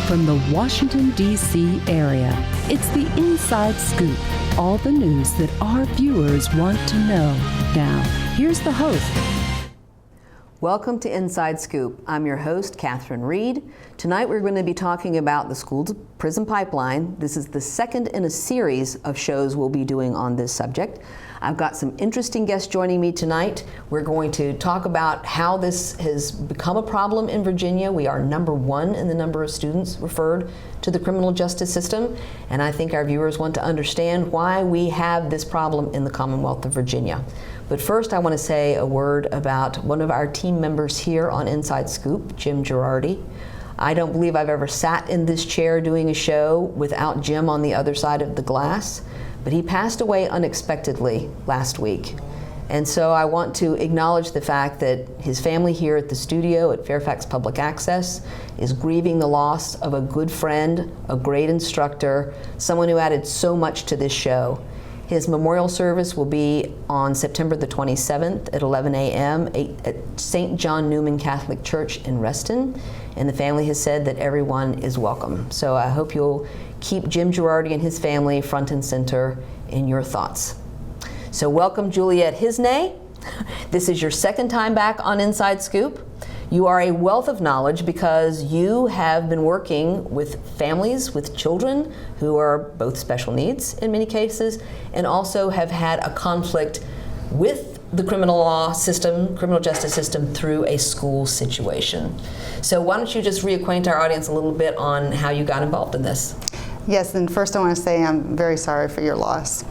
from the Washington, D.C. area. It's the Inside Scoop, all the news that our viewers want to know. Now, here's the host. Welcome to Inside Scoop. I'm your host, Catherine Reed. Tonight we're going to be talking about the school-to-prison pipeline. This is the second in a series of shows we'll be doing on this subject. I've got some interesting guests joining me tonight. We're going to talk about how this has become a problem in Virginia. We are number one in the number of students referred to the criminal justice system, and I think our viewers want to understand why we have this problem in the Commonwealth of Virginia. But first, I want to say a word about one of our team members here on Inside Scoop, Jim Girardi. I don't believe I've ever sat in this chair doing a show without Jim on the other side of the glass, but he passed away unexpectedly last week. And so I want to acknowledge the fact that his family here at the studio at Fairfax Public Access is grieving the loss of a good friend, a great instructor, someone who added so much to this show. His memorial service will be on September the 27th at 11 a.m. at St. John Newman Catholic Church in Reston, and the family has said that everyone is welcome. So I hope you'll keep Jim Girardi and his family front and center in your thoughts. So welcome, Juliet Hiznay. This is your second time back on Inside Scoop. You are a wealth of knowledge because you have been working with families with children who are both special needs in many cases, and also have had a conflict with the criminal law system, criminal justice system, through a school situation. So why don't you just reacquaint our audience a little bit on how you got involved in this? Yes, and first I want to say I'm very sorry for your loss.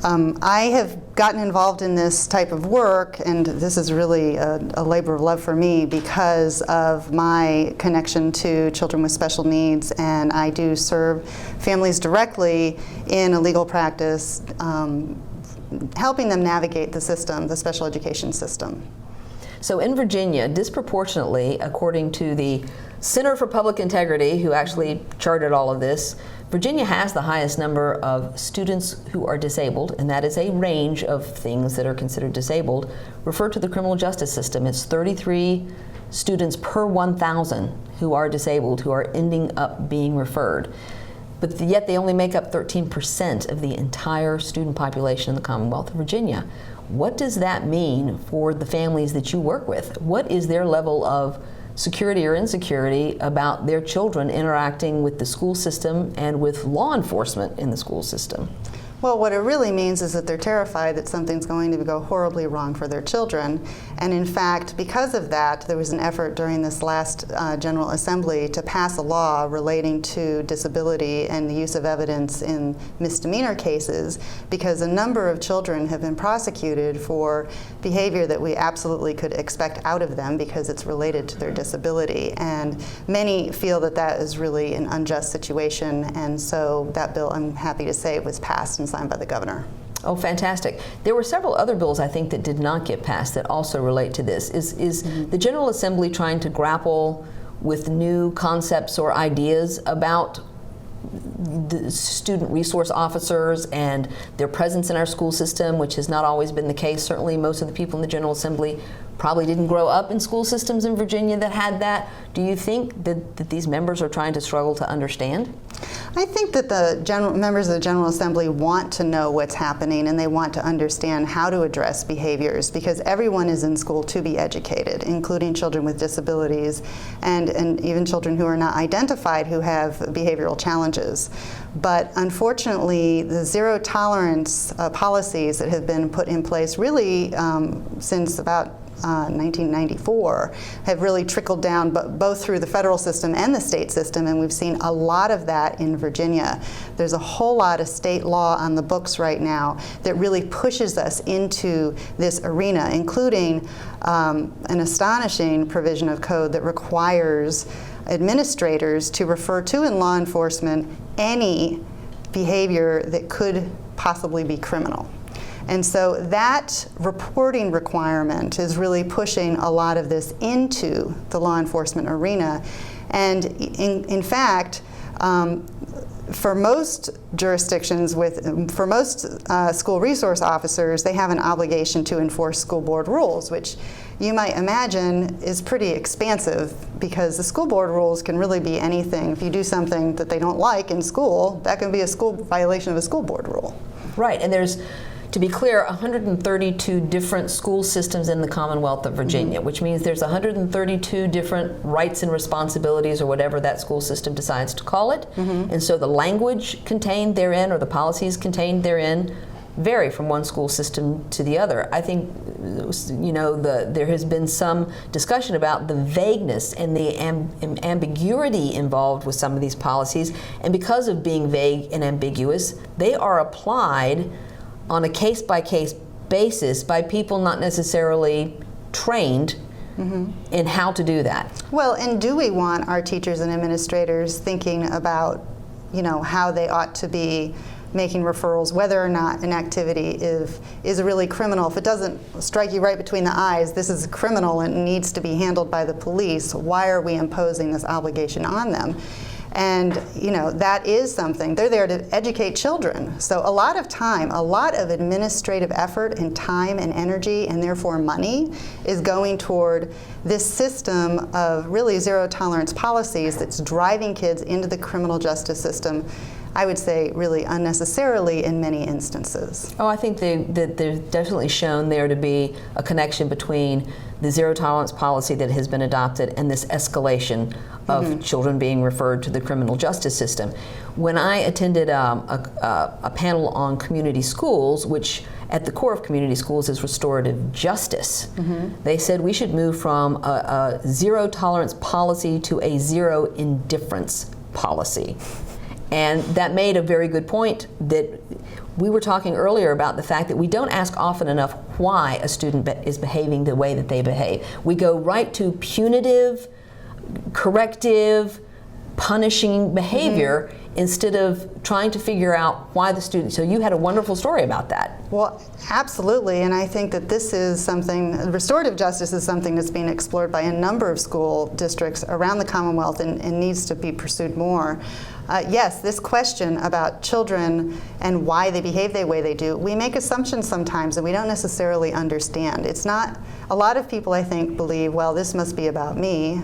I have gotten involved in this type of work, and this is really a labor of love for me because of my connection to children with special needs, and I do serve families directly in a legal practice, helping them navigate the system, the special education system. So in Virginia, disproportionately, according to the Center for Public Integrity, who actually charted all of this, Virginia has the highest number of students who are disabled, and that is a range of things that are considered disabled, referred to the criminal justice system. It's 33 students per 1,000 who are disabled, who are ending up being referred. But yet they only make up 13% of the entire student population in the Commonwealth of Virginia. What does that mean for the families that you work with? What is their level of security or insecurity about their children interacting with the school system and with law enforcement in the school system? Well, what it really means is that they're terrified that something's going to go horribly wrong for their children. And in fact, because of that, there was an effort during this last General Assembly to pass a law relating to disability and the use of evidence in misdemeanor cases, because a number of children have been prosecuted for behavior that we absolutely could expect out of them because it's related to their disability. And many feel that that is really an unjust situation, and so that bill, I'm happy to say, was passed and signed by the governor. Oh, fantastic. There were several other bills, I think, that did not get passed that also relate to this. Is the General Assembly trying to grapple with new concepts or ideas about the student resource officers and their presence in our school system, which has not always been the case? Certainly most of the people in the General Assembly probably didn't grow up in school systems in Virginia that had that. Do you think that these members are trying to struggle to understand? I think that the members of the General Assembly want to know what's happening, and they want to understand how to address behaviors, because everyone is in school to be educated, including children with disabilities and even children who are not identified who have behavioral challenges. But unfortunately, the zero tolerance policies that have been put in place really since about 1994 have really trickled down both through the federal system and the state system, and we've seen a lot of that in Virginia. There's a whole lot of state law on the books right now that really pushes us into this arena, including an astonishing provision of code that requires administrators to refer to in law enforcement any behavior that could possibly be criminal. And so that reporting requirement is really pushing a lot of this into the law enforcement arena. And in fact, for most jurisdictions, for most school resource officers, they have an obligation to enforce school board rules, which you might imagine is pretty expansive, because the school board rules can really be anything. If you do something that they don't like in school, that can be a school violation of a school board rule. Right, and there's, to be clear, 132 different school systems in the Commonwealth of Virginia, which means there's 132 different rights and responsibilities, or whatever that school system decides to call it. And so the language contained therein, or the policies contained therein, vary from one school system to the other. I think, you know, there has been some discussion about the vagueness and the ambiguity involved with some of these policies, and because of being vague and ambiguous, they are applied on a case-by-case basis by people not necessarily trained in how to do that. Well, and do we want our teachers and administrators thinking about, you know, how they ought to be making referrals, whether or not an activity is really criminal? If it doesn't strike you right between the eyes, this is criminal and needs to be handled by the police, why are we imposing this obligation on them? And, you know, that is something. They're there to educate children. So a lot of time, a lot of administrative effort and time and energy, and therefore money, is going toward this system of really zero tolerance policies that's driving kids into the criminal justice system, I would say really unnecessarily in many instances. Oh, I think that there's definitely shown there to be a connection between the zero tolerance policy that has been adopted and this escalation of children being referred to the criminal justice system. When I attended a panel on community schools, which at the core of community schools is restorative justice, they said we should move from a zero tolerance policy to a zero indifference policy. And that made a very good point, that we were talking earlier about the fact that we don't ask often enough why a student is behaving the way that they behave. We go right to punitive, corrective, punishing behavior instead of trying to figure out why the student. So you had a wonderful story about that. Well, absolutely, and I think that this is something, restorative justice is something that's being explored by a number of school districts around the Commonwealth and needs to be pursued more. Yes, this question about children and why they behave the way they do, we make assumptions sometimes and we don't necessarily understand. It's not, a lot of people I think believe, well, this must be about me.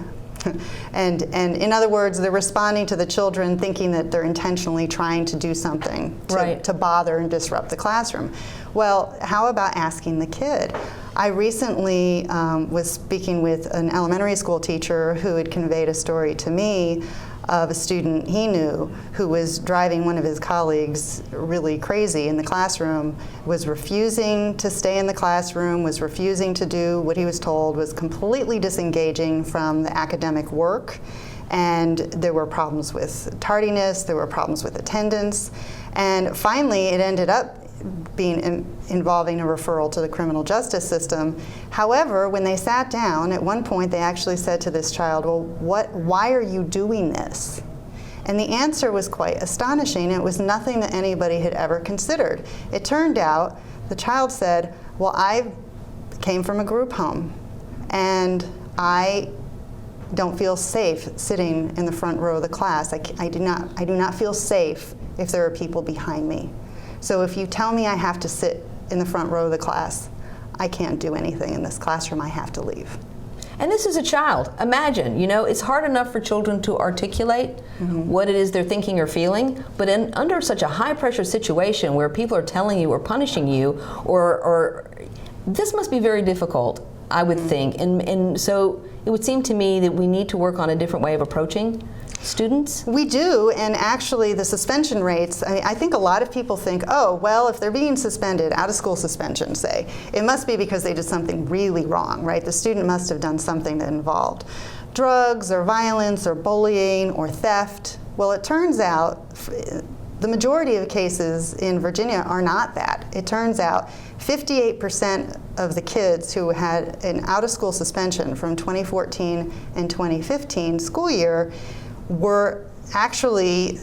And in other words, they're responding to the children thinking that they're intentionally trying to do something to bother and disrupt the classroom. Well, how about asking the kid? I recently was speaking with an elementary school teacher who had conveyed a story to me of a student he knew who was driving one of his colleagues really crazy in the classroom, was refusing to stay in the classroom, was refusing to do what he was told, was completely disengaging from the academic work, and there were problems with tardiness, there were problems with attendance, and finally it ended up involving a referral to the criminal justice system. However, when they sat down, at one point they actually said to this child, well, why are you doing this? And the answer was quite astonishing. It was nothing that anybody had ever considered. It turned out the child said, well, I came from a group home and I don't feel safe sitting in the front row of the class. I do not feel safe if there are people behind me. So if you tell me I have to sit in the front row of the class, I can't do anything in this classroom, I have to leave. And this is a child. Imagine, you know, it's hard enough for children to articulate what it is they're thinking or feeling, but under such a high pressure situation where people are telling you or punishing you, or this must be very difficult, I would think. And so it would seem to me that we need to work on a different way of approaching students? We do, and actually the suspension rates, I think a lot of people think, oh, well, if they're being suspended, out of school suspension, say, it must be because they did something really wrong, right? The student must have done something that involved drugs or violence or bullying or theft. Well, it turns out the majority of cases in Virginia are not that. It turns out 58% of the kids who had an out-of-school suspension from 2014 and 2015 school year were actually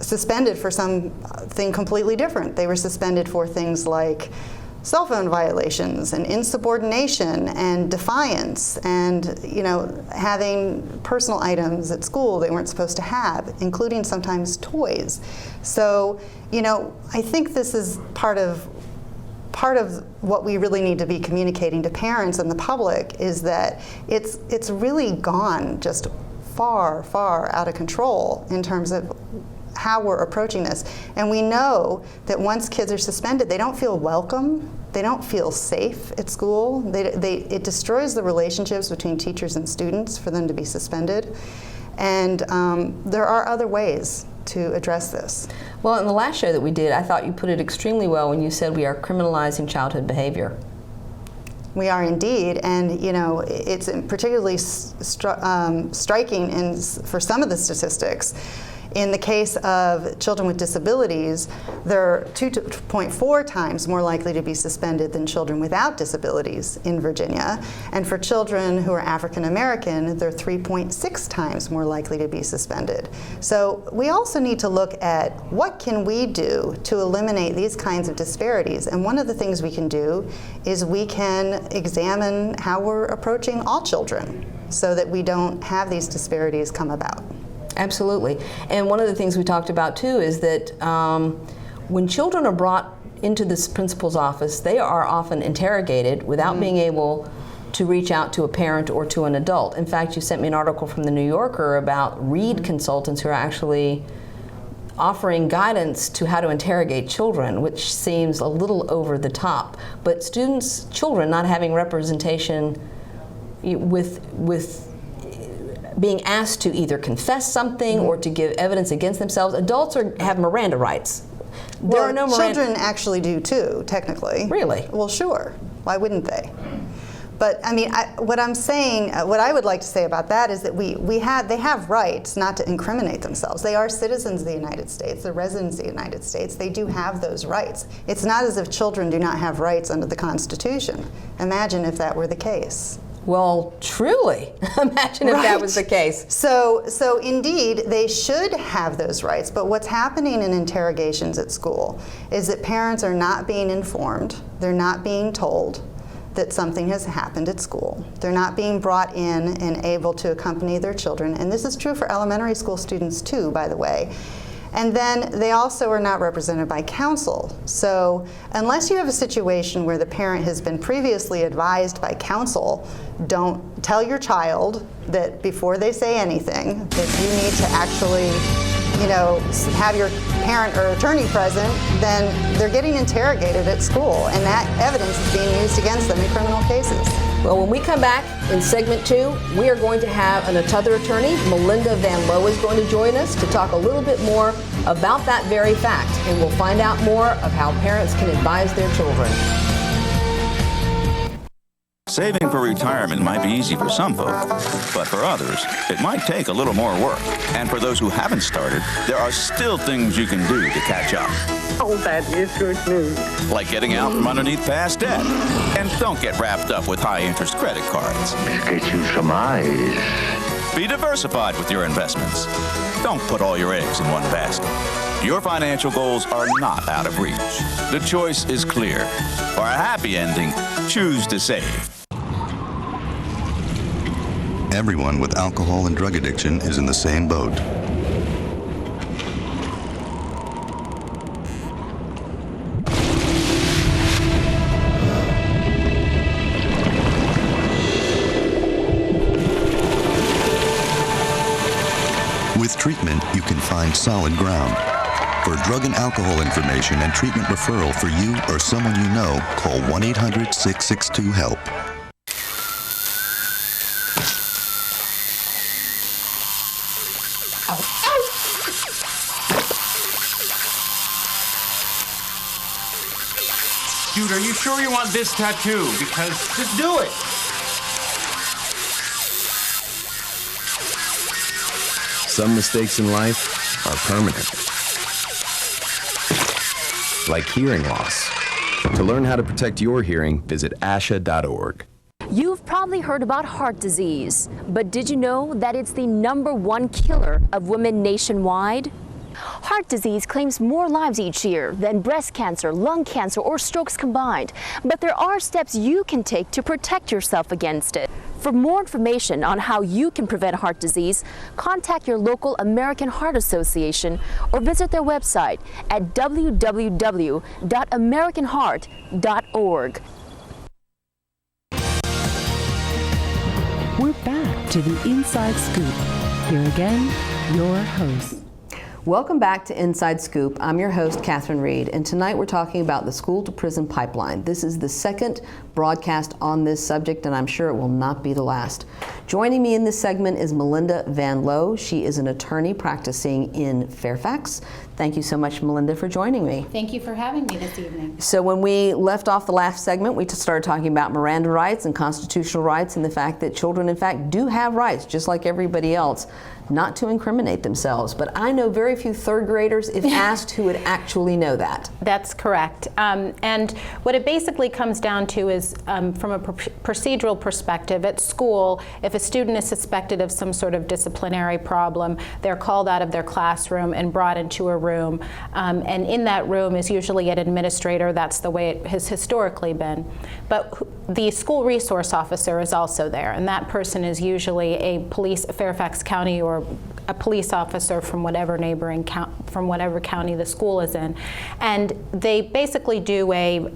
suspended for something completely different. They were suspended for things like cell phone violations and insubordination and defiance and, you know, having personal items at school they weren't supposed to have, including sometimes toys. So, you know, I think this is part of part of what we really need to be communicating to parents and the public is that it's really gone just far, far out of control in terms of how we're approaching this. And we know that once kids are suspended, they don't feel welcome, they don't feel safe at school. It destroys the relationships between teachers and students for them to be suspended. And there are other ways to address this. Well, in the last show that we did, I thought you put it extremely well when you said we are criminalizing childhood behavior. We are indeed, and you know, it's particularly striking for some of the statistics. In the case of children with disabilities, they're 2.4 times more likely to be suspended than children without disabilities in Virginia. And for children who are African American, they're 3.6 times more likely to be suspended. So we also need to look at what can we do to eliminate these kinds of disparities. And one of the things we can do is we can examine how we're approaching all children so that we don't have these disparities come about. Absolutely. And one of the things we talked about too is that when children are brought into this principal's office, they are often interrogated without being able to reach out to a parent or to an adult. In fact, you sent me an article from the New Yorker about Reed consultants who are actually offering guidance to how to interrogate children, which seems a little over the top. But children not having representation with being asked to either confess something or to give evidence against themselves. Adults have Miranda rights. There are no Miranda. Children actually do too, technically. Really? Well, sure. Why wouldn't they? But I mean, what I'm saying, what I would like to say about that is that they have rights not to incriminate themselves. They are citizens of the United States. They're residents of the United States. They do have those rights. It's not as if children do not have rights under the Constitution. Imagine if that were the case. Well, truly, imagine if that was the case. So indeed, they should have those rights, but what's happening in interrogations at school is that parents are not being informed, they're not being told that something has happened at school. They're not being brought in and able to accompany their children, and this is true for elementary school students too, by the way. And then they also are not represented by counsel. So unless you have a situation where the parent has been previously advised by counsel, don't tell your child that before they say anything that you need to actually, you know, have your parent or attorney present, then they're getting interrogated at school, and that evidence is being used against them in criminal cases. Well, when we come back in segment 2, we are going to have another attorney. Melinda VanLowe is going to join us to talk a little bit more about that very fact, and we'll find out more of how parents can advise their children. Saving for retirement might be easy for some folk, but for others, it might take a little more work. And for those who haven't started, there are still things you can do to catch up. Oh, that is good news. Like getting out from underneath past debt. And don't get wrapped up with high-interest credit cards. Get you some eyes. Be diversified with your investments. Don't put all your eggs in one basket. Your financial goals are not out of reach. The choice is clear. For a happy ending, choose to save. Everyone with alcohol and drug addiction is in the same boat. With treatment, you can find solid ground. For drug and alcohol information and treatment referral for you or someone you know, call 1-800-662-HELP. Dude, are you sure you want this tattoo? Because just do it. Some mistakes in life are permanent. Like hearing loss. To learn how to protect your hearing, visit asha.org. You've probably heard about heart disease, but did you know that it's the #1 killer of women nationwide? Heart disease claims more lives each year than breast cancer, lung cancer, or strokes combined. But there are steps you can take to protect yourself against it. For more information on how you can prevent heart disease, contact your local American Heart Association or visit their website at www.americanheart.org. We're back to the Inside Scoop. Here again, your host. Welcome back to Inside Scoop. I'm your host, Catherine Reed, and tonight we're talking about the school-to-prison pipeline. This is the second broadcast on this subject, and I'm sure it will not be the last. Joining me in this segment is Melinda VanLowe. She is an attorney practicing in Fairfax. Thank you so much, Melinda, for joining me. Thank you for having me this evening. So when we left off the last segment, we started talking about Miranda rights and constitutional rights and the fact that children, in fact, do have rights, just like everybody else, not to incriminate themselves. But I know very few third graders, if asked, who would actually know that. That's correct. And what it basically comes down to is, from a procedural perspective, at school, if a student is suspected of some sort of disciplinary problem, they're called out of their classroom and brought into a room. And in that room is usually an administrator. That's the way it has historically been. But the school resource officer is also there, and that person is usually a Fairfax County or a police officer from whatever neighboring from whatever county the school is in, and they basically do a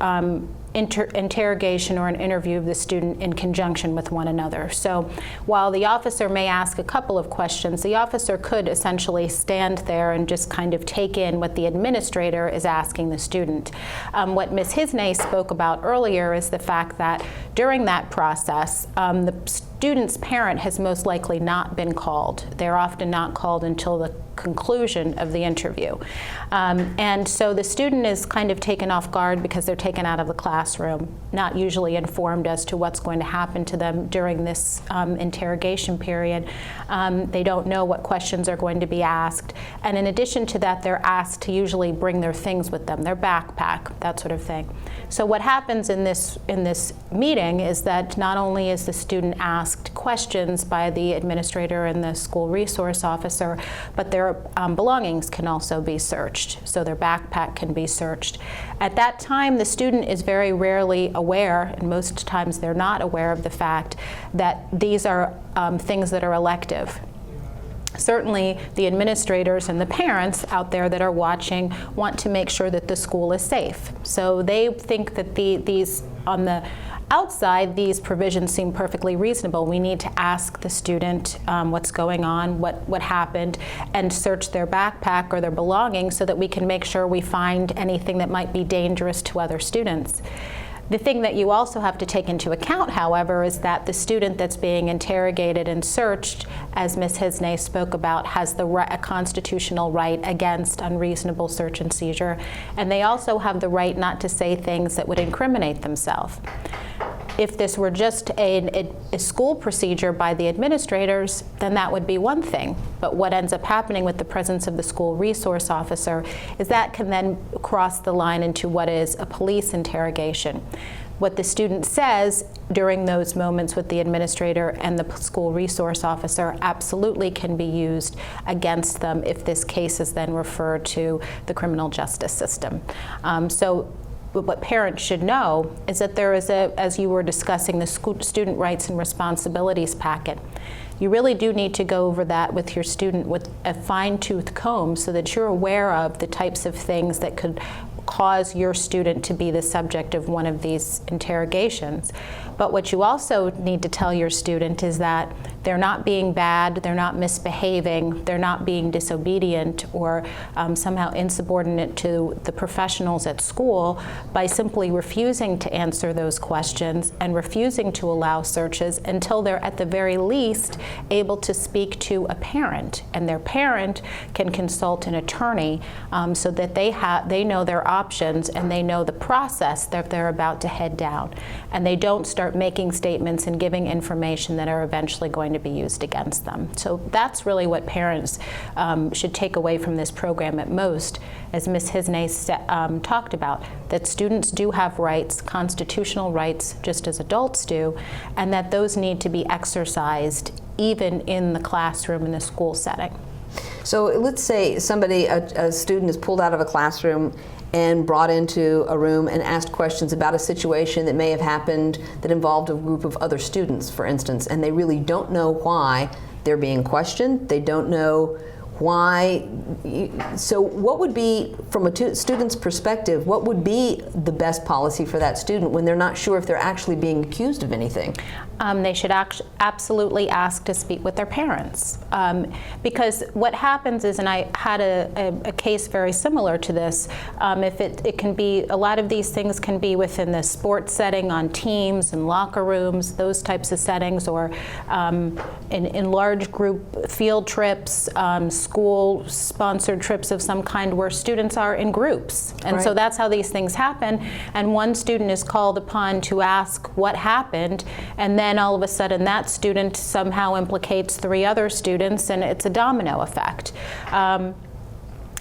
interrogation or an interview of the student in conjunction with one another. So while the officer may ask a couple of questions, the officer could essentially stand there and just kind of take in what the administrator is asking the student. What Ms. Hiznay spoke about earlier is the fact that during that process, the student's parent has most likely not been called. They're often not called until the conclusion of the interview. And so the student is kind of taken off guard because they're taken out of the classroom, not usually informed as to what's going to happen to them during this interrogation period. They don't know what questions are going to be asked. And in addition to that, they're asked to usually bring their things with them, their backpack, that sort of thing. So what happens in this meeting is that not only is the student asked questions by the administrator and the school resource officer, but their belongings can also be searched. So their backpack can be searched. At that time, the student is very rarely aware, and most times they're not aware of the fact that these are things that are elective. Certainly, the administrators and the parents out there that are watching want to make sure that the school is safe. So they think that these, on the outside, these provisions seem perfectly reasonable. We need to ask the student what's going on, what happened, and search their backpack or their belongings so that we can make sure we find anything that might be dangerous to other students. The thing that you also have to take into account, however, is that the student that's being interrogated and searched, as Ms. Hiznay spoke about, has a constitutional right against unreasonable search and seizure, and they also have the right not to say things that would incriminate themselves. If this were just a school procedure by the administrators, then that would be one thing. But what ends up happening with the presence of the school resource officer is that can then cross the line into what is a police interrogation. What the student says during those moments with the administrator and the school resource officer absolutely can be used against them if this case is then referred to the criminal justice system. So what parents should know is that there is as you were discussing, the student rights and responsibilities packet. You really do need to go over that with your student with a fine-tooth comb so that you're aware of the types of things that could cause your student to be the subject of one of these interrogations. But what you also need to tell your student is that they're not being bad, they're not misbehaving, they're not being disobedient or somehow insubordinate to the professionals at school by simply refusing to answer those questions and refusing to allow searches until they're at the very least able to speak to a parent, and their parent can consult an attorney so that they know their options and they know the process that they're about to head down, and they don't start making statements and giving information that are eventually going to be used against them. So that's really what parents should take away from this program at most, as Ms. Hiznay talked about, that students do have rights, constitutional rights, just as adults do, and that those need to be exercised even in the classroom in the school setting. So let's say a student is pulled out of a classroom and brought into a room and asked questions about a situation that may have happened that involved a group of other students, for instance, and they really don't know why they're being questioned. They don't know why. So what would be, from a student's perspective, what would be the best policy for that student when they're not sure if they're actually being accused of anything? They should absolutely ask to speak with their parents. Because what happens is, and I had a case very similar to this, if it can be, a lot of these things can be within the sports setting, on teams and locker rooms, those types of settings, or in large group field trips, school-sponsored trips of some kind where students are in groups. And so that's how these things happen. And one student is called upon to ask what happened, and then all of a sudden that student somehow implicates 3 other students, and it's a domino effect.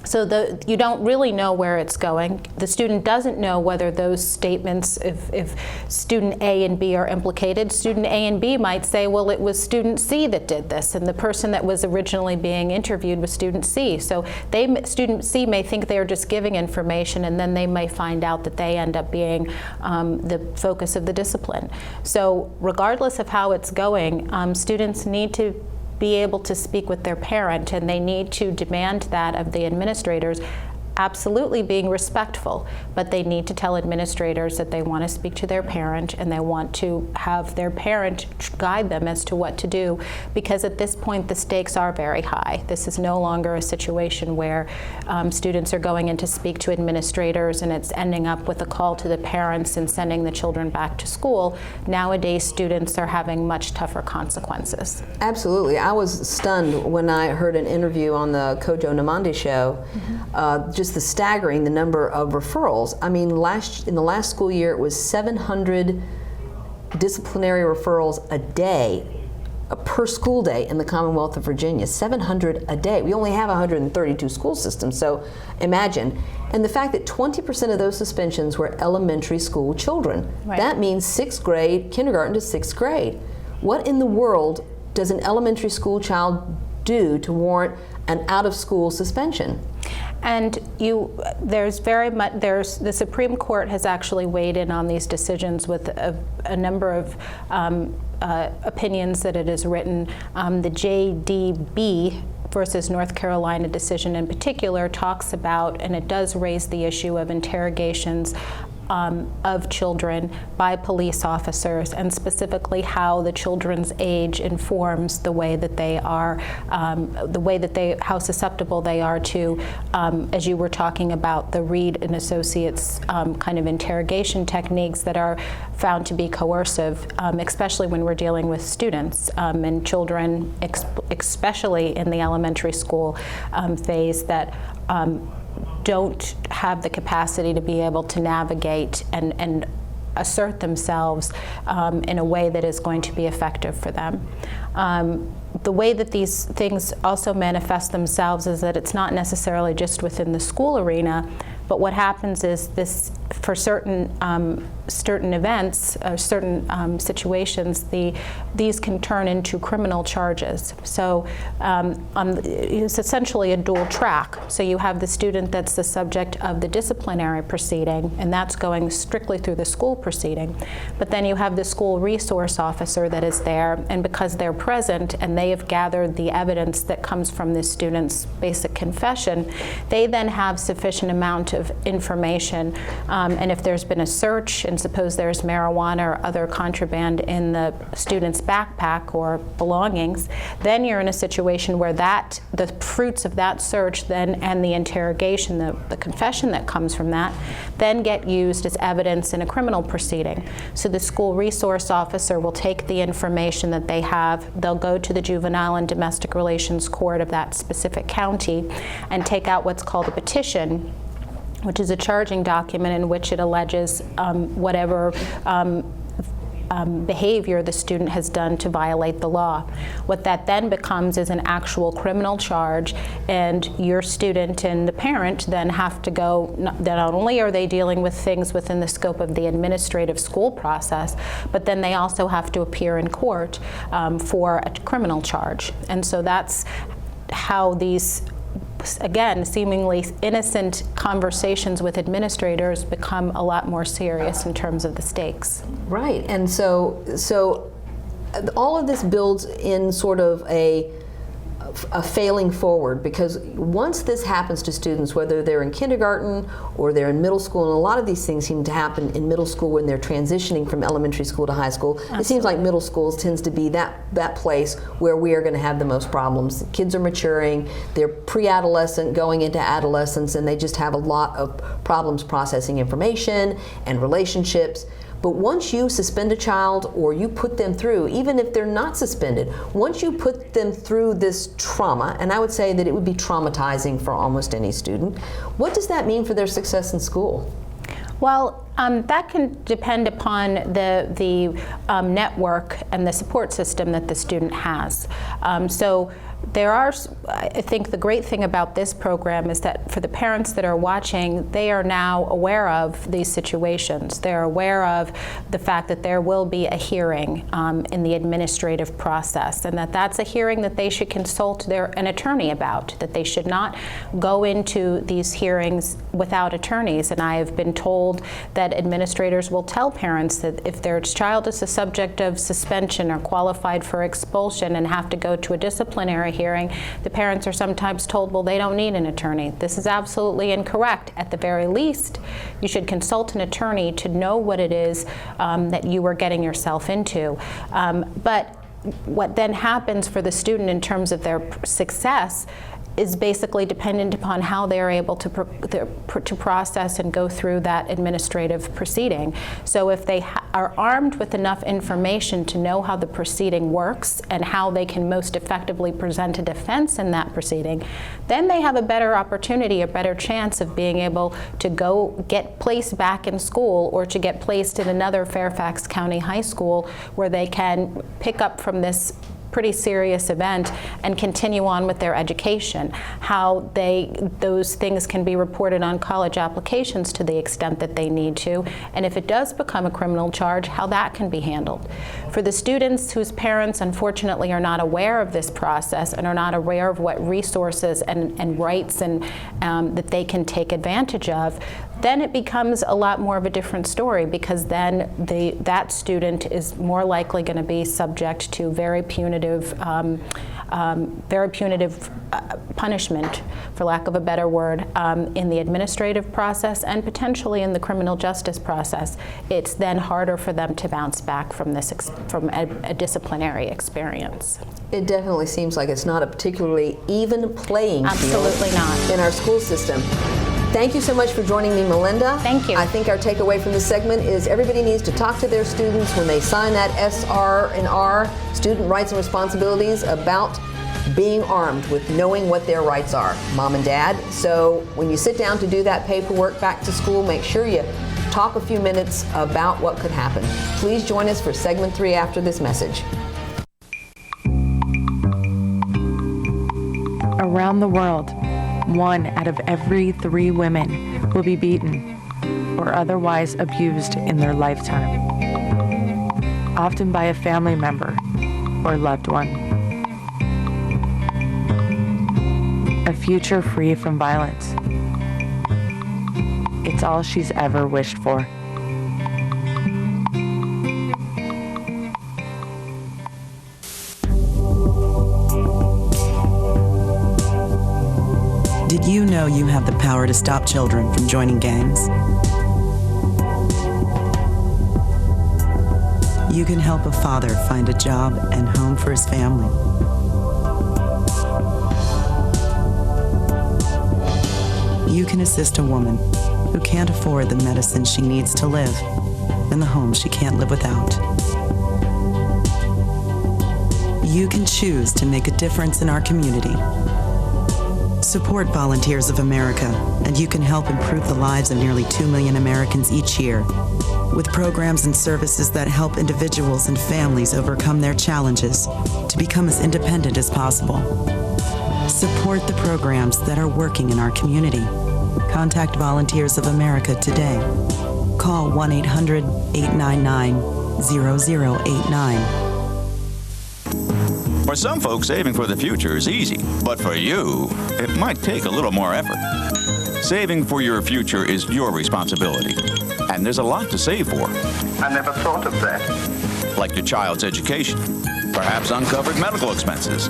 So you don't really know where it's going. The student doesn't know whether those statements, if student A and B are implicated, student A and B might say, well, it was student C that did this, and the person that was originally being interviewed was student C. So student C may think they're just giving information, and then they may find out that they end up being the focus of the discipline. So regardless of how it's going, students need to be able to speak with their parent, and they need to demand that of the administrators, absolutely being respectful, but they need to tell administrators that they want to speak to their parent and they want to have their parent guide them as to what to do, because at this point the stakes are very high. This is no longer a situation where students are going in to speak to administrators and it's ending up with a call to the parents and sending the children back to school. Nowadays students are having much tougher consequences. Absolutely. I was stunned when I heard an interview on the Kojo Namandi show, just the staggering the number of referrals. I mean, in the last school year, it was 700 disciplinary referrals a day, per school day in the Commonwealth of Virginia. 700 a day. We only have 132 school systems, so imagine. And the fact that 20% of those suspensions were elementary school children. Right. That means 6th grade, kindergarten to 6th grade. What in the world does an elementary school child do to warrant an out-of-school suspension? And the Supreme Court has actually weighed in on these decisions with a number of opinions that it has written. The JDB versus North Carolina decision in particular talks about, and it does raise the issue of interrogations of children by police officers, and specifically how the children's age informs the way that they are, how susceptible they are to, as you were talking about, the Reed and Associates kind of interrogation techniques that are found to be coercive, especially when we're dealing with students and children, especially in the elementary school phase, that don't have the capacity to be able to navigate and assert themselves in a way that is going to be effective for them. The way that these things also manifest themselves is that it's not necessarily just within the school arena, but what happens is this, for certain events, certain situations, these can turn into criminal charges. So it's essentially a dual track. So you have the student that's the subject of the disciplinary proceeding, and that's going strictly through the school proceeding. But then you have the school resource officer that is there, and because they're present and they have gathered the evidence that comes from this student's basic confession, they then have sufficient amount of information, and if there's been a search and suppose there's marijuana or other contraband in the student's backpack or belongings, then you're in a situation where the fruits of that search then and the interrogation, the confession that comes from that, then get used as evidence in a criminal proceeding. So the school resource officer will take the information that they have, they'll go to the juvenile and domestic relations court of that specific county and take out what's called a petition, which is a charging document in which it alleges whatever behavior the student has done to violate the law. What that then becomes is an actual criminal charge, and your student and the parent then have to go, not only are they dealing with things within the scope of the administrative school process, but then they also have to appear in court for a criminal charge. And so that's how these again, seemingly innocent conversations with administrators become a lot more serious in terms of the stakes. Right, and so all of this builds in sort of a failing forward, because once this happens to students, whether they're in kindergarten or they're in middle school, and a lot of these things seem to happen in middle school when they're transitioning from elementary school to high school. Absolutely. It seems like middle school tends to be that place where we are going to have the most problems. Kids are maturing, they're pre-adolescent going into adolescence, and they just have a lot of problems processing information and relationships. But once you suspend a child, or you put them through, even if they're not suspended, once you put them through this trauma, and I would say that it would be traumatizing for almost any student, what does that mean for their success in school? Well, that can depend upon the network and the support system that the student has. So there are, I think the great thing about this program is that for the parents that are watching, they are now aware of these situations. They're aware of the fact that there will be a hearing in the administrative process, and that's a hearing that they should consult an attorney about, that they should not go into these hearings without attorneys. And I have been told that administrators will tell parents that if their child is a subject of suspension or qualified for expulsion and have to go to a disciplinary hearing, the parents are sometimes told, well, they don't need an attorney. This is absolutely incorrect. At the very least, you should consult an attorney to know what it is that you are getting yourself into. But what then happens for the student in terms of their success is basically dependent upon how they are able to process and go through that administrative proceeding. So if they are armed with enough information to know how the proceeding works and how they can most effectively present a defense in that proceeding, then they have a better opportunity, a better chance of being able to go get placed back in school, or to get placed in another Fairfax County high school where they can pick up from this pretty serious event and continue on with their education. How those things can be reported on college applications to the extent that they need to, and if it does become a criminal charge, how that can be handled. For the students whose parents unfortunately are not aware of this process and are not aware of what resources and rights and that they can take advantage of, then it becomes a lot more of a different story, because then that student is more likely going to be subject to very punitive punishment, for lack of a better word, in the administrative process and potentially in the criminal justice process. It's then harder for them to bounce back from a disciplinary experience. It definitely seems like it's not a particularly even playing field. Absolutely not. In our school system. Thank you so much for joining me, Melinda. Thank you. I think our takeaway from this segment is everybody needs to talk to their students when they sign that SR&R, Student Rights and Responsibilities, about being armed with knowing what their rights are, Mom and Dad. So when you sit down to do that paperwork back to school, make sure you talk a few minutes about what could happen. Please join us for segment 3 after this message. Around the world, 1 out of every 3 women will be beaten or otherwise abused in their lifetime, often by a family member or loved one. A future free from violence. It's all she's ever wished for. Did you know you have the power to stop children from joining gangs? You can help a father find a job and home for his family. You can assist a woman who can't afford the medicine she needs to live and the home she can't live without. You can choose to make a difference in our community. Support Volunteers of America, and you can help improve the lives of nearly 2 million Americans each year with programs and services that help individuals and families overcome their challenges to become as independent as possible. Support the programs that are working in our community. Contact Volunteers of America today. Call 1-800-899-0089. For some folks, saving for the future is easy, but for you, it might take a little more effort. Saving for your future is your responsibility, and there's a lot to save for. I never thought of that. Like your child's education, perhaps uncovered medical expenses,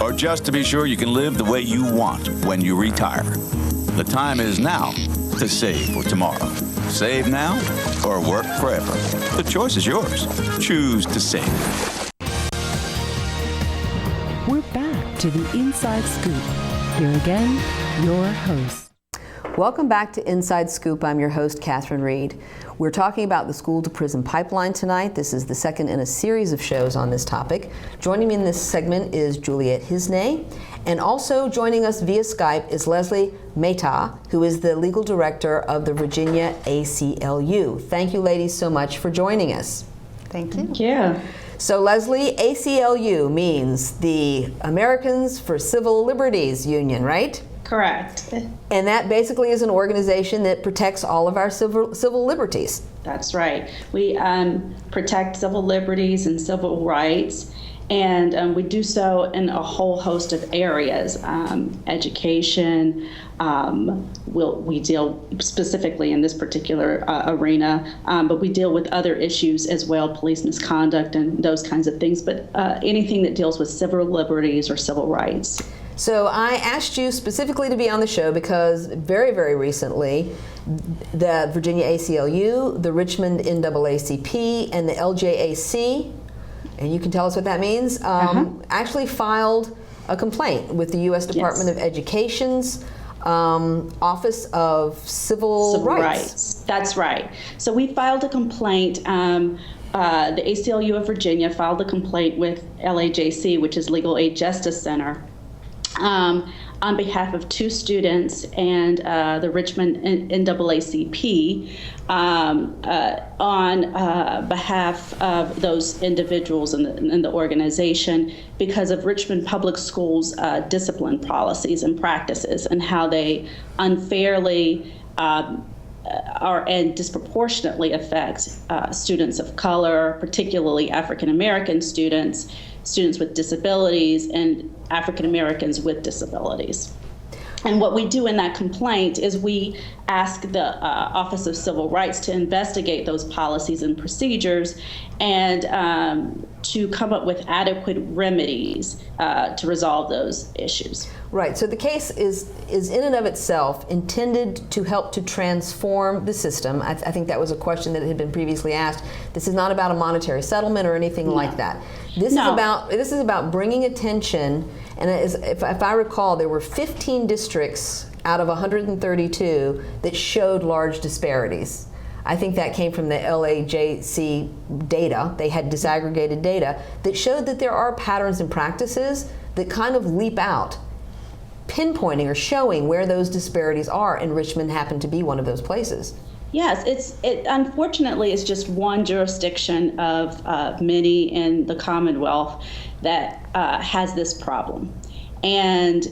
or just to be sure you can live the way you want when you retire. The time is now to save for tomorrow. Save now or work forever. The choice is yours. Choose to save. We're back to the Inside Scoop. Here again, your host. Welcome back to Inside Scoop. I'm your host, Catherine Reed. We're talking about the school-to-prison pipeline tonight. This is the second in a series of shows on this topic. Joining me in this segment is Juliet Hiznay, and also joining us via Skype is Leslie Mehta, who is the legal director of the Virginia ACLU. Thank you, ladies, so much for joining us. Thank you. Thank you. So, Leslie, ACLU means the Americans for Civil Liberties Union, right? Correct. And that basically is an organization that protects all of our civil liberties. That's right. We protect civil liberties and civil rights, and we do so in a whole host of areas. Education, we deal specifically in this particular arena, but we deal with other issues as well, police misconduct and those kinds of things, but anything that deals with civil liberties or civil rights. So I asked you specifically to be on the show because very, very recently, the Virginia ACLU, the Richmond NAACP, and the LJAC, and you can tell us what that means, actually filed a complaint with the U.S. Department of Education's Office of Civil Rights. That's right. So we filed a complaint. The ACLU of Virginia filed a complaint with LAJC, which is Legal Aid Justice Center, on behalf of two students and the Richmond NAACP on behalf of those individuals in the organization because of Richmond Public Schools' discipline policies and practices and how they unfairly and disproportionately affect students of color, particularly African American students with disabilities, and African Americans with disabilities. And what we do in that complaint is we ask the Office of Civil Rights to investigate those policies and procedures and to come up with adequate remedies to resolve those issues. Right, so the case is in and of itself intended to help to transform the system. I think that was a question that had been previously asked. This is not about a monetary settlement or anything like that. This is about bringing attention, and if I recall, there were 15 districts out of 132 that showed large disparities. I think that came from the LAJC data. They had disaggregated data that showed that there are patterns and practices that kind of leap out, pinpointing or showing where those disparities are, and Richmond happened to be one of those places. Yes, unfortunately it's just one jurisdiction of many in the Commonwealth that has this problem. And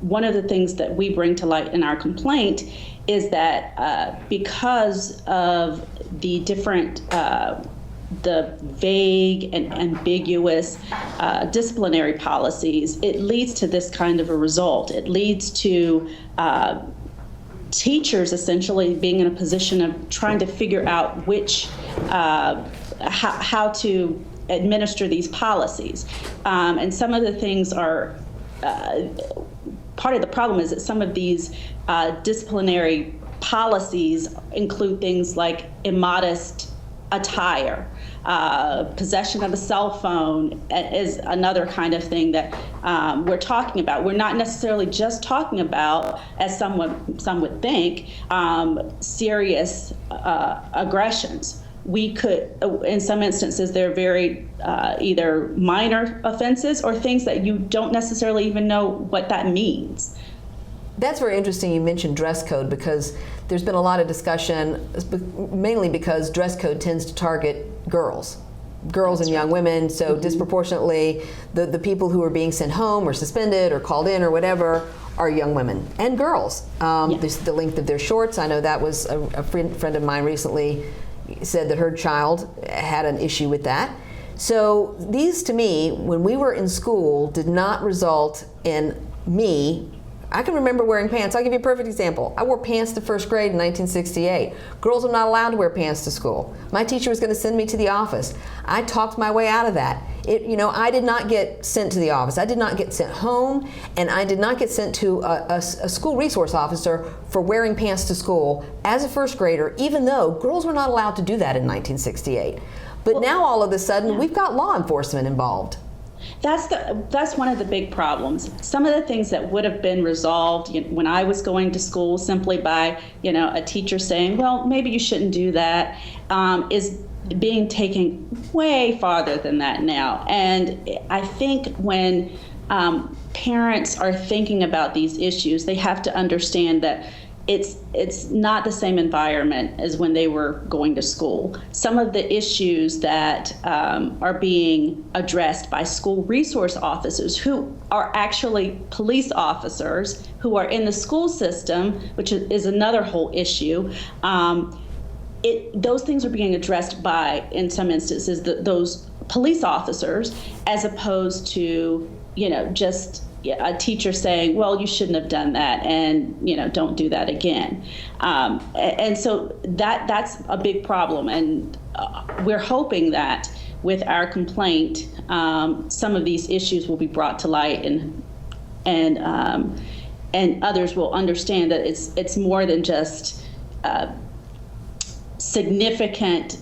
one of the things that we bring to light in our complaint is that because of the different the vague and ambiguous disciplinary policies, it leads to this kind of a result. It leads to teachers essentially being in a position of trying to figure out which, how to administer these policies. And some of the things are, part of the problem is that some of these disciplinary policies include things like immodest attire. Possession of a cell phone is another kind of thing that we're talking about. We're not necessarily just talking about, as some would think, serious aggressions. We could, in some instances, they're very either minor offenses or things that you don't necessarily even know what that means. That's very interesting you mentioned dress code, because there's been a lot of discussion, mainly because dress code tends to target girls and young women, so disproportionately the people who are being sent home or suspended or called in or whatever are young women and girls. The length of their shorts, I know that was a friend of mine recently said that her child had an issue with that. So these, to me, when we were in school, did not result in me. I can remember wearing pants. I'll give you a perfect example. I wore pants to first grade in 1968. Girls were not allowed to wear pants to school. My teacher was going to send me to the office. I talked my way out of that. I did not get sent to the office. I did not get sent home, and I did not get sent to a school resource officer for wearing pants to school as a first grader, even though girls were not allowed to do that in 1968. But now all of a sudden, we've got law enforcement involved. That's one of the big problems. Some of the things that would have been resolved when I was going to school simply by a teacher saying, well, maybe you shouldn't do that, is being taken way farther than that now. And I think when parents are thinking about these issues, they have to understand that it's not the same environment as when they were going to school. Some of the issues that are being addressed by school resource officers, who are actually police officers who are in the school system, which is another whole issue, those things are being addressed by, in some instances, those police officers, as opposed to just a teacher saying, well, you shouldn't have done that, and don't do that again. And so that's a big problem, and we're hoping that with our complaint, some of these issues will be brought to light, and others will understand that it's more than just significant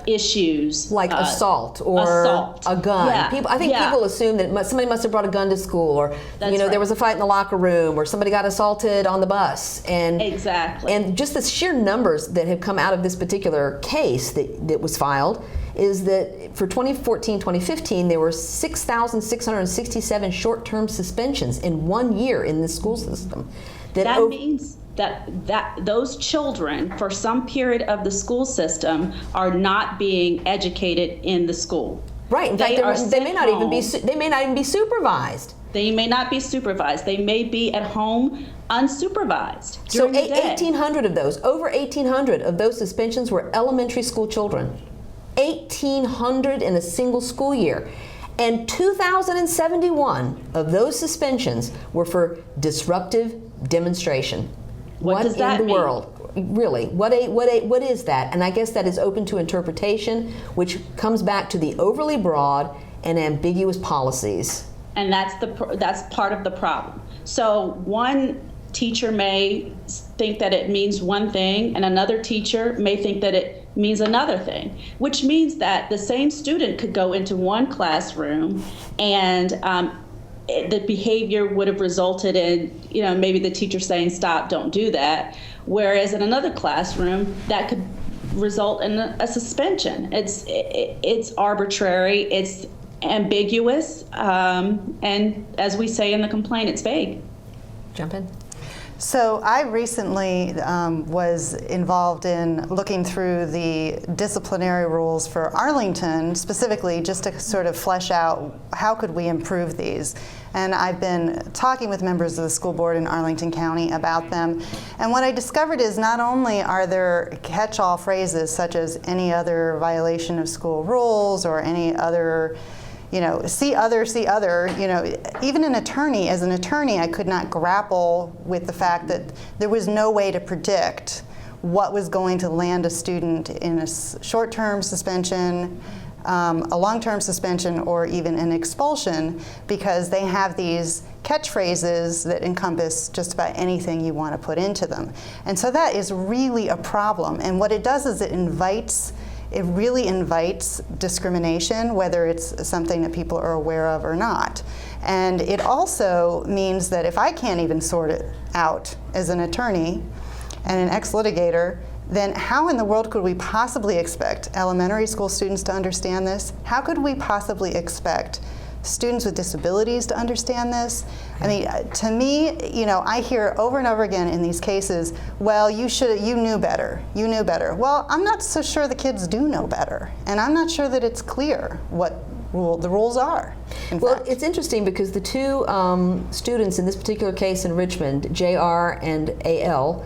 issues like assault or a gun. Yeah. I think people assume that somebody must have brought a gun to school, or there was a fight in the locker room, or somebody got assaulted on the bus. And exactly. And just the sheer numbers that have come out of this particular case that was filed is that for 2014-2015 there were 6,667 short-term suspensions in 1 year in the school system. That means that those children, for some period of the school system, are not being educated in the school. Right. In fact, they may not even be supervised. They may not be supervised. They may be at home unsupervised. So 1,800 of those, over 1,800 of those suspensions were elementary school children. 1,800 in a single school year. And 2,071 of those suspensions were for disruptive demonstration. What does that in the mean? World? Really, what is that? And I guess that is open to interpretation, which comes back to the overly broad and ambiguous policies. And that's part of the problem. So one teacher may think that it means one thing, and another teacher may think that it means another thing, which means that the same student could go into one classroom and the behavior would have resulted in, maybe the teacher saying, stop, don't do that. Whereas in another classroom, that could result in a suspension. It's arbitrary, it's ambiguous, and as we say in the complaint, it's vague. Jump in. So I recently was involved in looking through the disciplinary rules for Arlington, specifically just to sort of flesh out how could we improve these. And I've been talking with members of the school board in Arlington County about them. And what I discovered is not only are there catch-all phrases such as any other violation of school rules or any other see other, even as an attorney, I could not grapple with the fact that there was no way to predict what was going to land a student in a short-term suspension, a long-term suspension, or even an expulsion, because they have these catchphrases that encompass just about anything you want to put into them. And so that is really a problem. And what it does is it really invites discrimination, whether it's something that people are aware of or not. And it also means that if I can't even sort it out as an attorney and an ex-litigator, then how in the world could we possibly expect elementary school students to understand this? How could we possibly expect students with disabilities to understand this? I mean, to me, I hear over and over again in these cases, well, you knew better. Well, I'm not so sure the kids do know better, and I'm not sure that it's clear what the rules are. Well, it's interesting because the two students in this particular case in Richmond, JR and AL,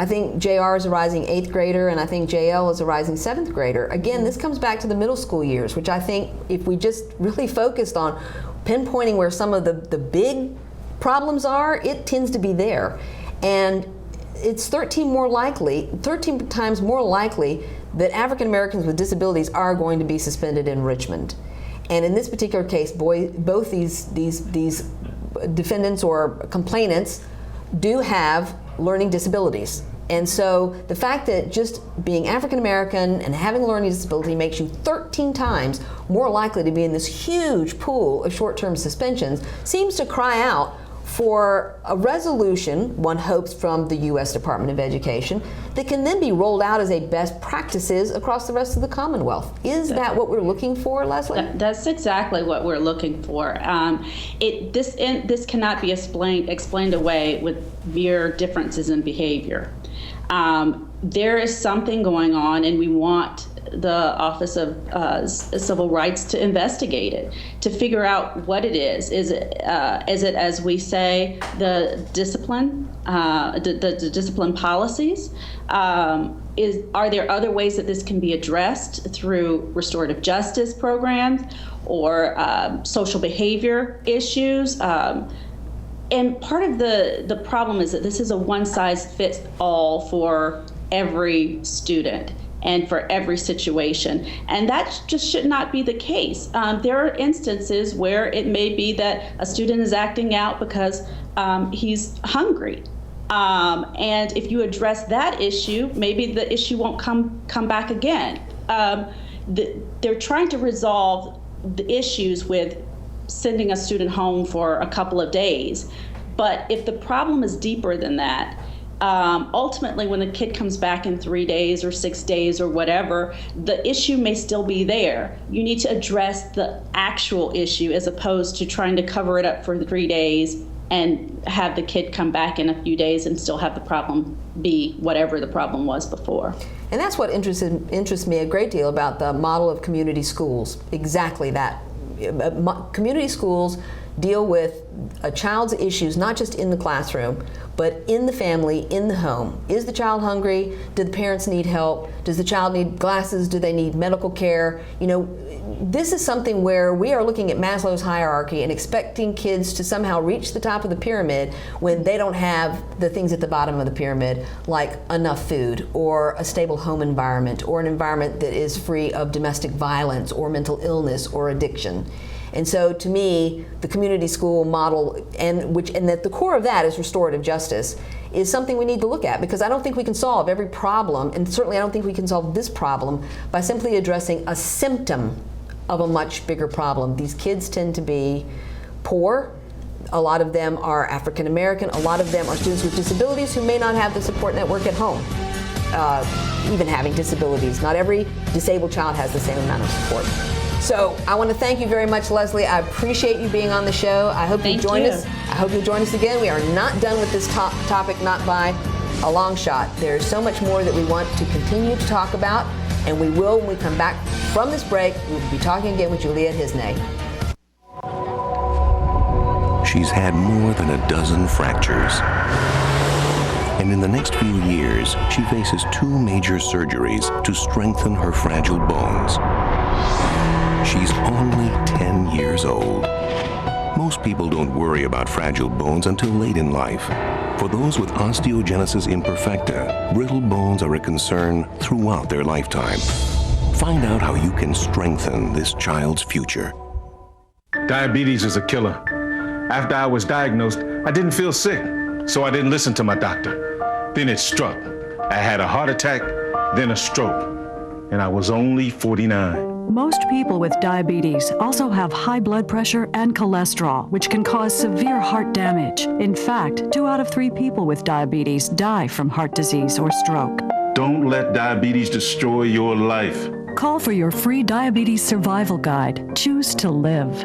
I think JR is a rising 8th grader, and I think JL is a rising 7th grader. Again, this comes back to the middle school years, which I think if we just really focused on pinpointing where some of the big problems are, it tends to be there. And it's 13 times more likely that African Americans with disabilities are going to be suspended in Richmond. And in this particular case, both these defendants or complainants do have learning disabilities. And so the fact that just being African American and having a learning disability makes you 13 times more likely to be in this huge pool of short-term suspensions seems to cry out for a resolution, one hopes, from the U.S. Department of Education that can then be rolled out as a best practices across the rest of the Commonwealth. Is that what we're looking for, Leslie? That's exactly what we're looking for. This cannot be explained away with mere differences in behavior. There is something going on, and we want the Office of Civil Rights to investigate it, to figure out what it is. Is it, as we say, the discipline, the discipline policies? Are there other ways that this can be addressed through restorative justice programs or social behavior issues? And part of the problem is that this is a one-size-fits-all for every student and for every situation. And that just should not be the case. There are instances where it may be that a student is acting out because he's hungry. And if you address that issue, maybe the issue won't come back again. They're trying to resolve the issues with sending a student home for a couple of days. But if the problem is deeper than that, ultimately when the kid comes back in 3 days or 6 days or whatever, the issue may still be there. You need to address the actual issue as opposed to trying to cover it up for 3 days and have the kid come back in a few days and still have the problem be whatever the problem was before. And that's what interests me a great deal about the model of community schools. Exactly that. Community schools deal with a child's issues not just in the classroom, but in the family, in the home. Is the child hungry? Do the parents need help? Does the child need glasses? Do they need medical care? You know, this is something where we are looking at Maslow's hierarchy and expecting kids to somehow reach the top of the pyramid when they don't have the things at the bottom of the pyramid, like enough food or a stable home environment or an environment that is free of domestic violence or mental illness or addiction. And so to me, the community school model, and at the core of that is restorative justice, is something we need to look at, because I don't think we can solve every problem, and certainly I don't think we can solve this problem by simply addressing a symptom of a much bigger problem. These kids tend to be poor. A lot of them are African American. A lot of them are students with disabilities who may not have the support network at home, even having disabilities. Not every disabled child has the same amount of support. So I want to thank you very much, Leslie. I appreciate you being on the show. I hope you join us. I hope you'll join us again. We are not done with this topic, not by a long shot. There's so much more that we want to continue to talk about, and we will when we come back from this break. We'll be talking again with Juliet Hiznay. She's had more than a dozen fractures. And in the next few years, she faces 2 major surgeries to strengthen her fragile bones. She's only 10 years old. Most people don't worry about fragile bones until late in life. For those with osteogenesis imperfecta, brittle bones are a concern throughout their lifetime. Find out how you can strengthen this child's future. Diabetes is a killer. After I was diagnosed, I didn't feel sick, so I didn't listen to my doctor. Then it struck. I had a heart attack, then a stroke, and I was only 49. Most people with diabetes also have high blood pressure and cholesterol, which can cause severe heart damage. In fact, 2 out of 3 people with diabetes die from heart disease or stroke. Don't let diabetes destroy your life. Call for your free diabetes survival guide. Choose to live.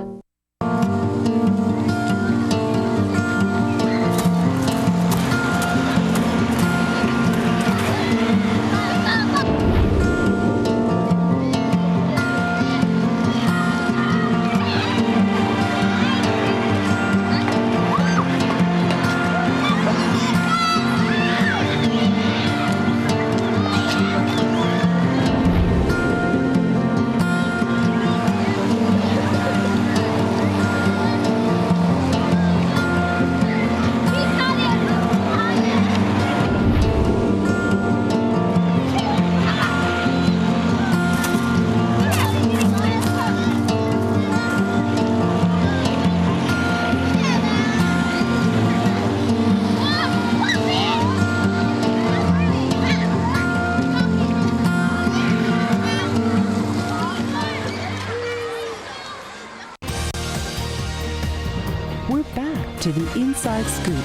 we're back to the Inside Scoop.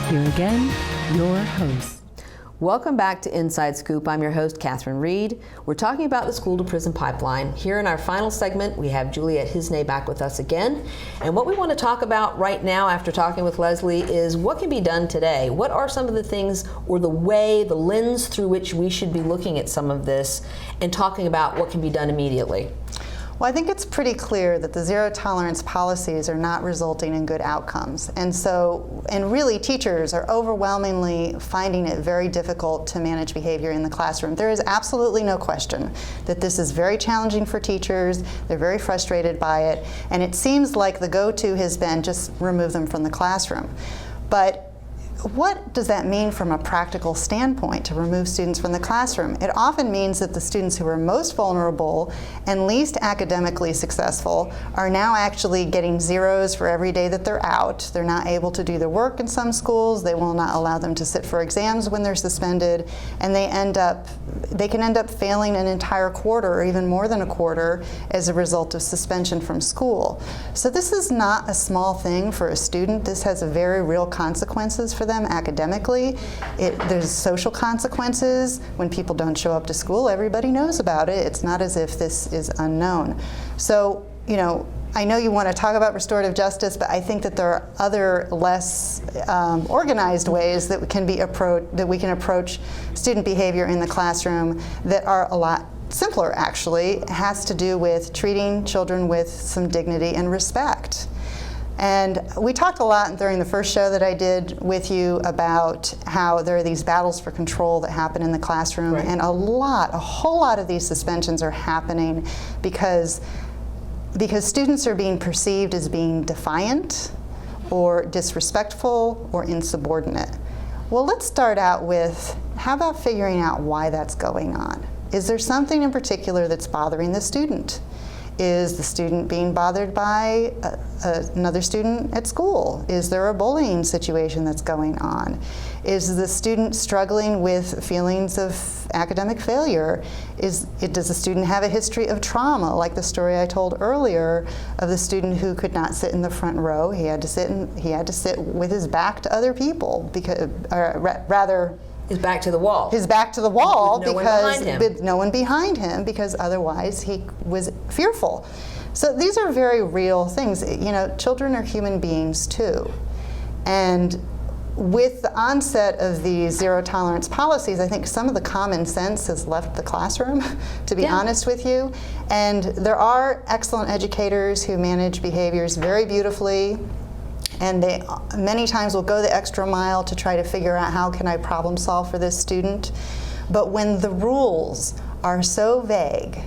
Here again, your host. Welcome back to Inside Scoop. I'm your host, Catherine Reed. We're talking about the school-to-prison pipeline. Here in our final segment, we have Juliet Hiznay back with us again. And what we want to talk about right now, after talking with Leslie, is what can be done today. What are some of the things, or the lens through which we should be looking at some of this and talking about what can be done immediately? Well, I think it's pretty clear that the zero tolerance policies are not resulting in good outcomes. And really teachers are overwhelmingly finding it very difficult to manage behavior in the classroom. There is absolutely no question that this is very challenging for teachers. They're very frustrated by it. And it seems like the go-to has been just remove them from the classroom. But what does that mean from a practical standpoint, to remove students from the classroom? It often means that the students who are most vulnerable and least academically successful are now actually getting zeros for every day that they're out. They're not able to do their work in some schools. They will not allow them to sit for exams when they're suspended, and they can end up failing an entire quarter or even more than a quarter as a result of suspension from school. So this is not a small thing for a student. This has very real consequences for them academically. There's social consequences. When people don't show up to school, everybody knows about it. It's not as if this is unknown. So, I know you want to talk about restorative justice, but I think that there are other less organized ways that we can approach student behavior in the classroom that are a lot simpler, actually. It has to do with treating children with some dignity and respect. And we talked a lot during the first show that I did with you about how there are these battles for control that happen in the classroom, right. And a whole lot of these suspensions are happening because students are being perceived as being defiant or disrespectful or insubordinate. Well, let's start out with, how about figuring out why that's going on? Is there something in particular that's bothering the student? Is the student being bothered by another student at school? Is there a bullying situation that's going on? Is the student struggling with feelings of academic failure? Does the student have a history of trauma, like the story I told earlier of the student who could not sit in the front row? He had to sit with his back to other people, his back to the wall. His back to the wall with no one behind him, because otherwise he was fearful. So these are very real things. Children are human beings too. And with the onset of the zero tolerance policies, I think some of the common sense has left the classroom, to be honest with you. And there are excellent educators who manage behaviors very beautifully. And they many times will go the extra mile to try to figure out, how can I problem solve for this student? But when the rules are so vague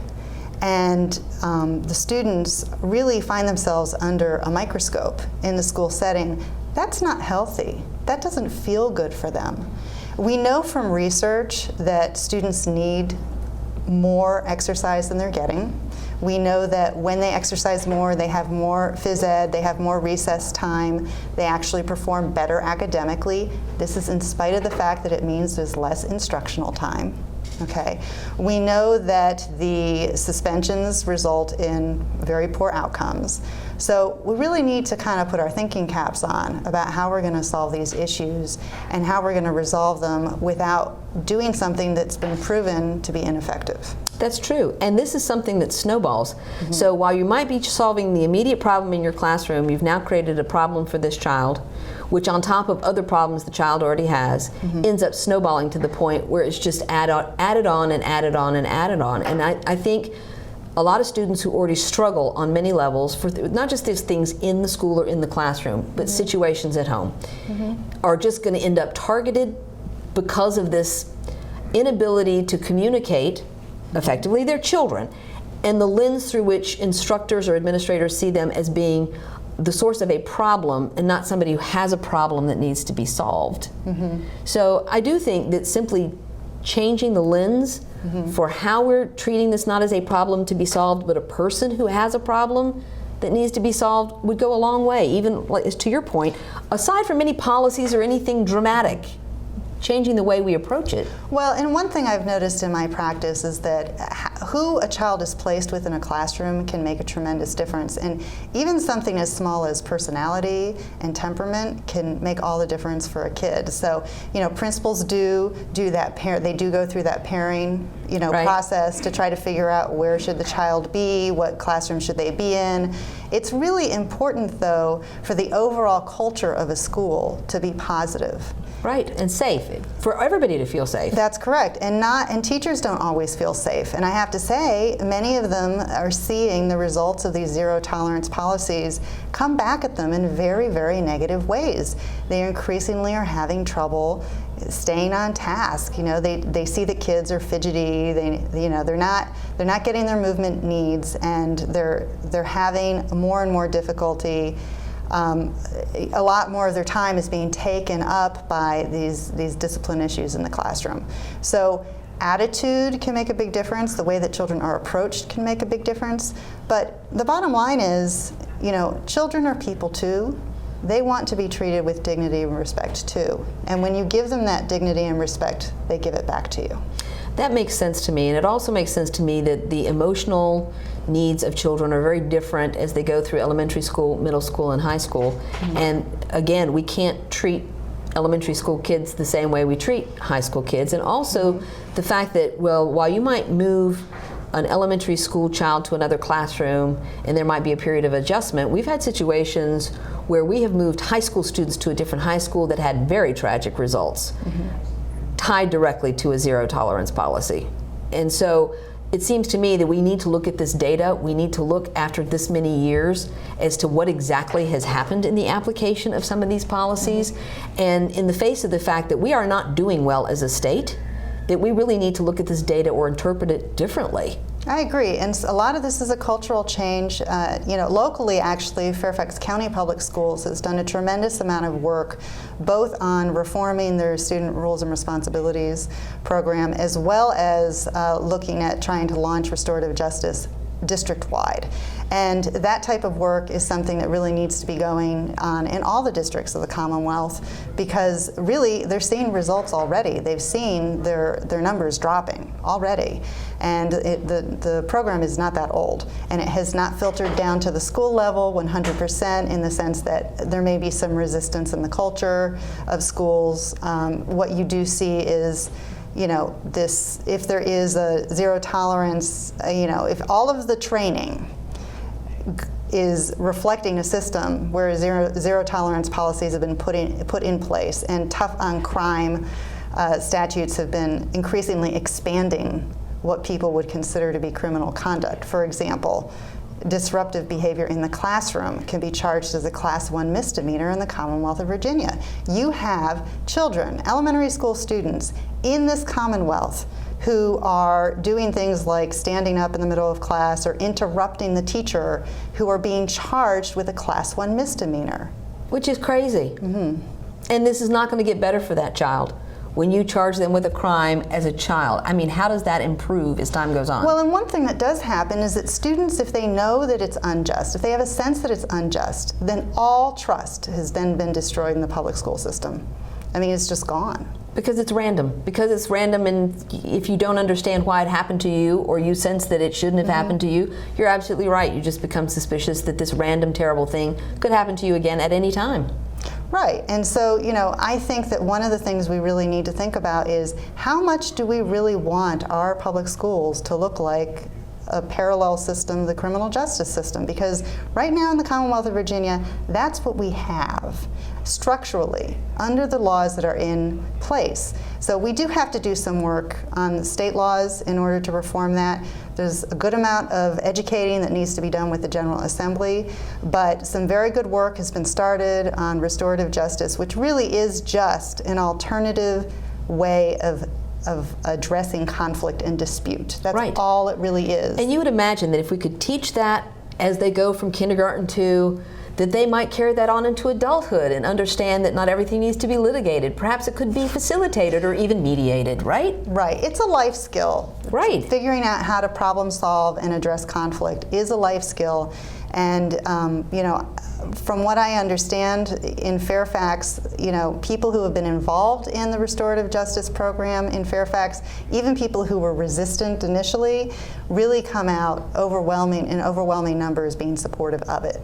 and the students really find themselves under a microscope in the school setting, that's not healthy. That doesn't feel good for them. We know from research that students need more exercise than they're getting. We know that when they exercise more, they have more phys ed, they have more recess time, they actually perform better academically. This is in spite of the fact that it means there's less instructional time. Okay. We know that the suspensions result in very poor outcomes. So we really need to kind of put our thinking caps on about how we're going to solve these issues and how we're going to resolve them without doing something that's been proven to be ineffective. That's true, and this is something that snowballs. Mm-hmm. So while you might be solving the immediate problem in your classroom, you've now created a problem for this child, which on top of other problems the child already has, ends up snowballing to the point where it's just added on and added on and added on. And I think a lot of students who already struggle on many levels, for not just these things in the school or in the classroom, but situations at home, are just going to end up targeted because of this inability to communicate effectively their children, and the lens through which instructors or administrators see them as being the source of a problem and not somebody who has a problem that needs to be solved. So I do think that simply changing the lens for how we're treating this, not as a problem to be solved, but a person who has a problem that needs to be solved, would go a long way. Even, to your point, aside from any policies or anything dramatic, changing the way we approach it. Well, and one thing I've noticed in my practice is that who a child is placed with in a classroom can make a tremendous difference. And even something as small as personality and temperament can make all the difference for a kid. So, principals do that they do go through that pairing, process to try to figure out where should the child be, what classroom should they be in. It's really important, though, for the overall culture of a school to be positive. Right, and safe, for everybody to feel safe. That's correct, and teachers don't always feel safe. And I have to say, many of them are seeing the results of these zero tolerance policies come back at them in very, very negative ways. They increasingly are having trouble staying on task. They see that kids are fidgety. They're not getting their movement needs, and they're having more and more difficulty. A lot more of their time is being taken up by these discipline issues in the classroom. So attitude can make a big difference. The way that children are approached can make a big difference. But the bottom line is, children are people too. They want to be treated with dignity and respect too. And when you give them that dignity and respect, they give it back to you. That makes sense to me, and it also makes sense to me that the emotional needs of children are very different as they go through elementary school, middle school, and high school. Mm-hmm. And again, we can't treat elementary school kids the same way we treat high school kids. And also the fact that, while you might move an elementary school child to another classroom and there might be a period of adjustment, we've had situations where we have moved high school students to a different high school that had very tragic results. Mm-hmm. Tied directly to a zero tolerance policy. And so it seems to me that we need to look at this data. We need to look after this many years as to what exactly has happened in the application of some of these policies. Mm-hmm. And in the face of the fact that we are not doing well as a state, that we really need to look at this data or interpret it differently. I agree, and a lot of this is a cultural change. Locally, actually, Fairfax County Public Schools has done a tremendous amount of work, both on reforming their student rules and responsibilities program, as well as looking at trying to launch restorative justice district-wide. And that type of work is something that really needs to be going on in all the districts of the Commonwealth, because really they're seeing results already. They've seen their numbers dropping already. And the program is not that old, and it has not filtered down to the school level 100%, in the sense that there may be some resistance in the culture of schools. What you do see is, if there is a zero tolerance, if all of the training is reflecting a system where zero tolerance policies have been put in place, and tough on crime statutes have been increasingly expanding what people would consider to be criminal conduct. For example, disruptive behavior in the classroom can be charged as a Class 1 misdemeanor in the Commonwealth of Virginia. You have children, elementary school students, in this Commonwealth who are doing things like standing up in the middle of class or interrupting the teacher, who are being charged with a Class 1 misdemeanor. Which is crazy. Mm-hmm. And this is not going to get better for that child. When you charge them with a crime as a child, how does that improve as time goes on? Well, and one thing that does happen is that students, if they know that it's unjust, if they have a sense that it's unjust, then all trust has then been destroyed in the public school system. It's just gone. Because it's random. And if you don't understand why it happened to you, or you sense that it shouldn't have happened to you, you're absolutely right. You just become suspicious that this random, terrible thing could happen to you again at any time. Right, and so, I think that one of the things we really need to think about is, how much do we really want our public schools to look like a parallel system, the criminal justice system? Because right now in the Commonwealth of Virginia, that's what we have structurally under the laws that are in place. So we do have to do some work on the state laws in order to reform that. There's a good amount of educating that needs to be done with the General Assembly, but some very good work has been started on restorative justice, which really is just an alternative way of addressing conflict and dispute. That's right. All it really is. And you would imagine that if we could teach that as they go from kindergarten to, that they might carry that on into adulthood and understand that not everything needs to be litigated. Perhaps it could be facilitated or even mediated, right? Right. It's a life skill. Right. Figuring out how to problem solve and address conflict is a life skill. And, from what I understand, in Fairfax, people who have been involved in the restorative justice program in Fairfax, even people who were resistant initially, really come out in overwhelming numbers being supportive of it.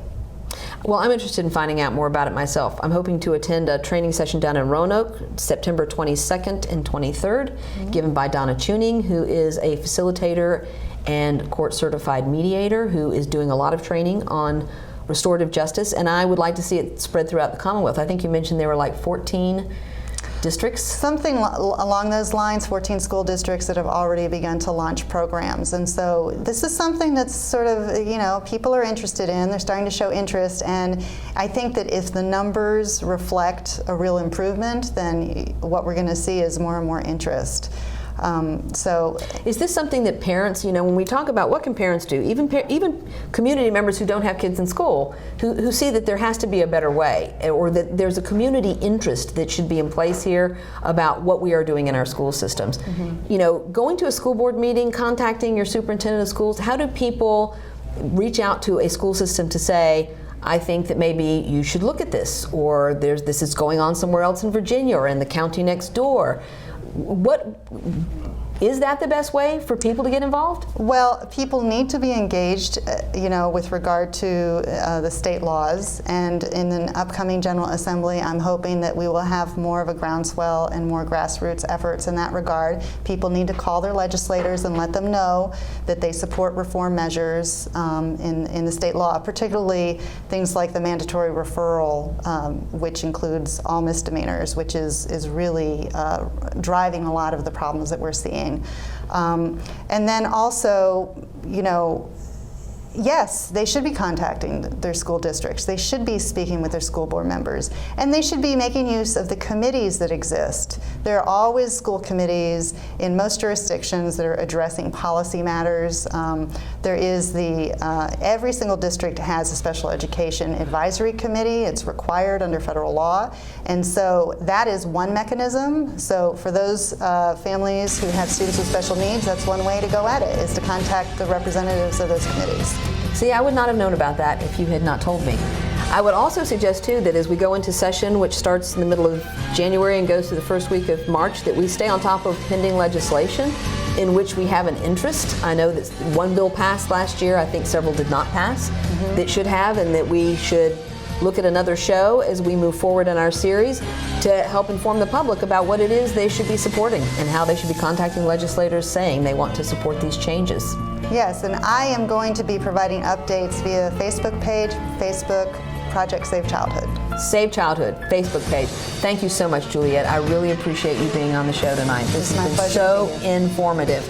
Well, I'm interested in finding out more about it myself. I'm hoping to attend a training session down in Roanoke, September 22nd and 23rd, given by Donna Tuning, who is a facilitator and court-certified mediator who is doing a lot of training on restorative justice, and I would like to see it spread throughout the Commonwealth. I think you mentioned there were like 14 districts? Something along those lines, 14 school districts that have already begun to launch programs. And so this is something that's sort of, people are interested in, they're starting to show interest, and I think that if the numbers reflect a real improvement, then what we're going to see is more and more interest. So, is this something that parents, when we talk about what can parents do, even community members who don't have kids in school, who see that there has to be a better way, or that there's a community interest that should be in place here about what we are doing in our school systems. Going to a school board meeting, contacting your superintendent of schools, how do people reach out to a school system to say, I think that maybe you should look at this, or this is going on somewhere else in Virginia or in the county next door? Is that the best way for people to get involved? Well, people need to be engaged, with regard to the state laws. And in an upcoming General Assembly, I'm hoping that we will have more of a groundswell and more grassroots efforts in that regard. People need to call their legislators and let them know that they support reform measures in the state law, particularly things like the mandatory referral, which includes all misdemeanors, which is really driving a lot of the problems that we're seeing. And then also, yes, they should be contacting their school districts. They should be speaking with their school board members. And they should be making use of the committees that exist. There are always school committees in most jurisdictions that are addressing policy matters. There is every single district has a special education advisory committee. It's required under federal law. And so that is one mechanism. So for those families who have students with special needs, that's one way to go at it, is to contact the representatives of those committees. See, I would not have known about that if you had not told me. I would also suggest, too, that as we go into session, which starts in the middle of January and goes to the first week of March, that we stay on top of pending legislation in which we have an interest. I know that one bill passed last year. I think several did not pass that should have, and that we should look at another show as we move forward in our series to help inform the public about what it is they should be supporting and how they should be contacting legislators saying they want to support these changes. Yes, and I am going to be providing updates via Facebook page, Facebook Project Save Childhood. Save Childhood, Facebook page. Thank you so much, Juliet. I really appreciate you being on the show tonight. This has been so informative.